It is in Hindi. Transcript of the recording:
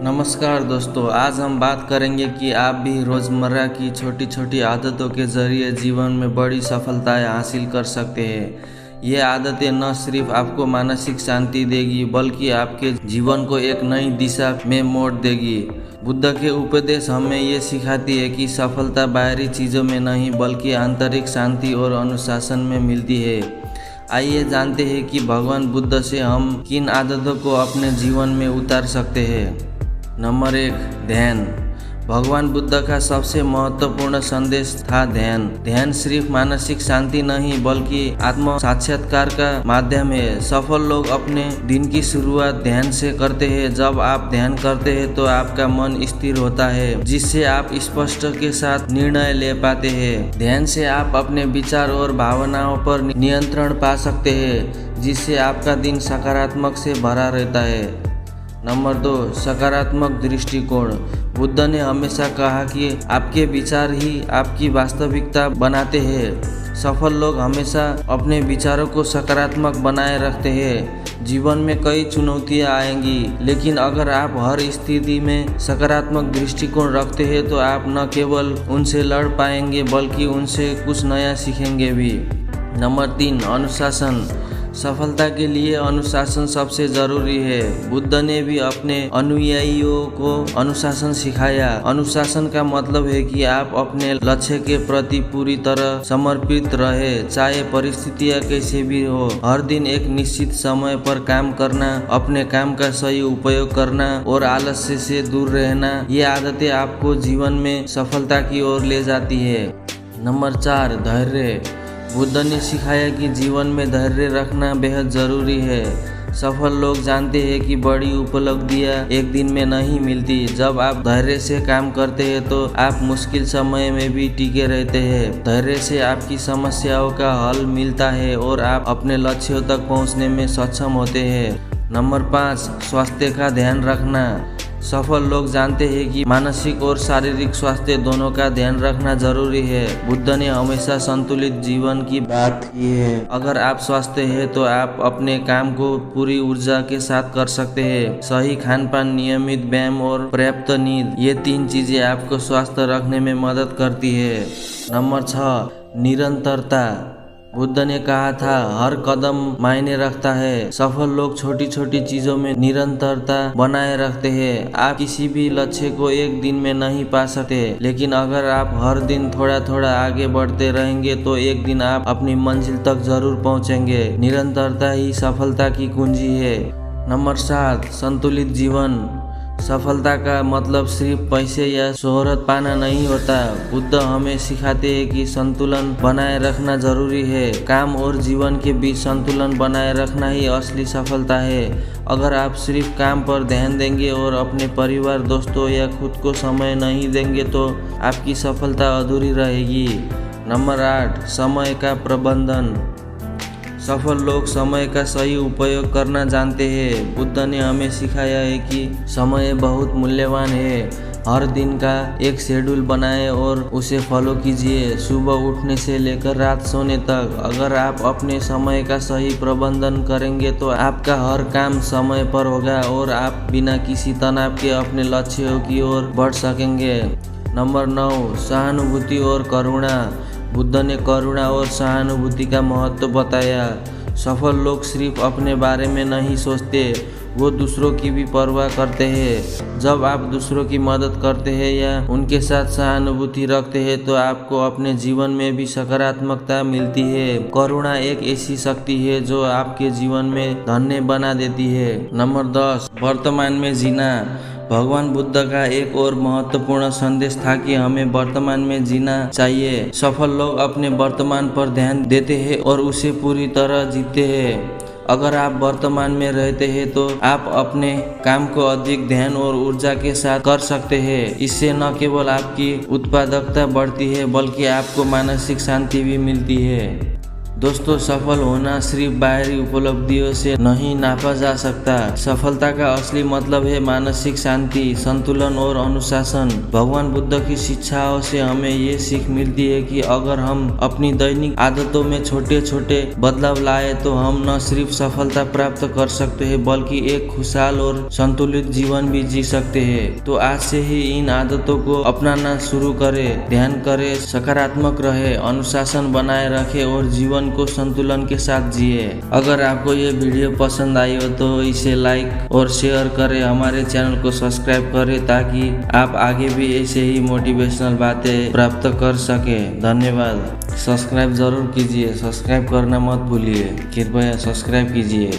नमस्कार दोस्तों, आज हम बात करेंगे कि आप भी रोज़मर्रा की छोटी छोटी आदतों के ज़रिए जीवन में बड़ी सफलताएं हासिल कर सकते हैं। ये आदतें न सिर्फ आपको मानसिक शांति देगी बल्कि आपके जीवन को एक नई दिशा में मोड़ देगी। बुद्ध के उपदेश हमें ये सिखाती है कि सफलता बाहरी चीज़ों में नहीं बल्कि आंतरिक शांति और अनुशासन में मिलती है। आइए जानते हैं कि भगवान बुद्ध से हम किन आदतों को अपने जीवन में उतार सकते हैं। नंबर 1, ध्यान। भगवान बुद्ध का सबसे महत्वपूर्ण संदेश था ध्यान। ध्यान सिर्फ मानसिक शांति नहीं बल्कि आत्म साक्षात्कार का माध्यम है। सफल लोग अपने दिन की शुरुआत ध्यान से करते हैं। जब आप ध्यान करते हैं तो आपका मन स्थिर होता है, जिससे आप स्पष्ट के साथ निर्णय ले पाते हैं। ध्यान से आप अपने विचार और भावनाओं पर नियंत्रण पा सकते हैं, जिससे आपका दिन सकारात्मक से भरा रहता है। नंबर 2, सकारात्मक दृष्टिकोण। बुद्ध ने हमेशा कहा कि आपके विचार ही आपकी वास्तविकता बनाते हैं। सफल लोग हमेशा अपने विचारों को सकारात्मक बनाए रखते हैं। जीवन में कई चुनौतियां आएंगी, लेकिन अगर आप हर स्थिति में सकारात्मक दृष्टिकोण रखते हैं तो आप न केवल उनसे लड़ पाएंगे बल्कि उनसे कुछ नया सीखेंगे भी। नंबर 3, अनुशासन। सफलता के लिए अनुशासन सबसे जरूरी है। बुद्ध ने भी अपने अनुयायियों को अनुशासन सिखाया। अनुशासन का मतलब है कि आप अपने लक्ष्य के प्रति पूरी तरह समर्पित रहे, चाहे परिस्थितियां कैसे भी हो। हर दिन एक निश्चित समय पर काम करना, अपने काम का सही उपयोग करना और आलस्य से दूर रहना, ये आदतें आपको जीवन में सफलता की ओर ले जाती है। नंबर 4, धैर्य। बुद्ध ने सिखाया कि जीवन में धैर्य रखना बेहद ज़रूरी है। सफल लोग जानते हैं कि बड़ी उपलब्धियां एक दिन में नहीं मिलती। जब आप धैर्य से काम करते हैं तो आप मुश्किल समय में भी टिके रहते हैं। धैर्य से आपकी समस्याओं का हल मिलता है और आप अपने लक्ष्यों तक पहुंचने में सक्षम होते हैं। नंबर 5, स्वास्थ्य का ध्यान रखना। सफल लोग जानते हैं कि मानसिक और शारीरिक स्वास्थ्य दोनों का ध्यान रखना जरूरी है। बुद्ध ने हमेशा संतुलित जीवन की बात की है। अगर आप स्वस्थ हैं तो आप अपने काम को पूरी ऊर्जा के साथ कर सकते हैं। सही खान पान, नियमित व्यायाम और पर्याप्त नींद, ये 3 चीजें आपको स्वस्थ रखने में मदद करती है। नंबर 6, निरंतरता। बुद्ध ने कहा था, हर कदम मायने रखता है। सफल लोग छोटी छोटी चीजों में निरंतरता बनाए रखते हैं। आप किसी भी लक्ष्य को एक दिन में नहीं पा सकते, लेकिन अगर आप हर दिन थोड़ा थोड़ा आगे बढ़ते रहेंगे तो एक दिन आप अपनी मंजिल तक जरूर पहुंचेंगे। निरंतरता ही सफलता की कुंजी है। नंबर 7, संतुलित जीवन। सफलता का मतलब सिर्फ पैसे या शोहरत पाना नहीं होता। बुद्ध हमें सिखाते हैं कि संतुलन बनाए रखना जरूरी है। काम और जीवन के बीच संतुलन बनाए रखना ही असली सफलता है। अगर आप सिर्फ काम पर ध्यान देंगे और अपने परिवार, दोस्तों या खुद को समय नहीं देंगे तो आपकी सफलता अधूरी रहेगी। नंबर 8, समय का प्रबंधन। सफल लोग समय का सही उपयोग करना जानते हैं। बुद्ध ने हमें सिखाया है कि समय बहुत मूल्यवान है। हर दिन का एक शेड्यूल बनाएं और उसे फॉलो कीजिए, सुबह उठने से लेकर रात सोने तक। अगर आप अपने समय का सही प्रबंधन करेंगे तो आपका हर काम समय पर होगा और आप बिना किसी तनाव के अपने लक्ष्यों की ओर बढ़ सकेंगे। नंबर 9, सहानुभूति और करुणा। बुद्ध ने करुणा और सहानुभूति का महत्व बताया। सफल लोग सिर्फ अपने बारे में नहीं सोचते, वो दूसरों की भी परवाह करते हैं। जब आप दूसरों की मदद करते हैं या उनके साथ सहानुभूति रखते हैं तो आपको अपने जीवन में भी सकारात्मकता मिलती है। करुणा एक ऐसी शक्ति है जो आपके जीवन में धन्य बना देती है। नंबर 10, वर्तमान में जीना। भगवान बुद्ध का एक और महत्वपूर्ण संदेश था कि हमें वर्तमान में जीना चाहिए। सफल लोग अपने वर्तमान पर ध्यान देते हैं और उसे पूरी तरह जीते हैं। अगर आप वर्तमान में रहते हैं तो आप अपने काम को अधिक ध्यान और ऊर्जा के साथ कर सकते हैं। इससे न केवल आपकी उत्पादकता बढ़ती है बल्कि आपको मानसिक शांति भी मिलती है। दोस्तों, सफल होना सिर्फ बाहरी उपलब्धियों से नहीं नापा जा सकता। सफलता का असली मतलब है मानसिक शांति, संतुलन और अनुशासन। भगवान बुद्ध की शिक्षाओं से हमें ये सीख मिलती है कि अगर हम अपनी दैनिक आदतों में छोटे छोटे बदलाव लाए तो हम न सिर्फ सफलता प्राप्त कर सकते हैं बल्कि एक खुशहाल और संतुलित जीवन भी जी सकते हैं। तो आज से ही इन आदतों को अपनाना शुरू करें। ध्यान करें, सकारात्मक रहे, अनुशासन बनाए रखें और जीवन को संतुलन के साथ जिए। अगर आपको ये वीडियो पसंद आई हो तो इसे लाइक और शेयर करें। हमारे चैनल को सब्सक्राइब करें ताकि आप आगे भी ऐसे ही मोटिवेशनल बातें प्राप्त कर सके। धन्यवाद। सब्सक्राइब जरूर कीजिए, सब्सक्राइब करना मत भूलिए, कृपया सब्सक्राइब कीजिए।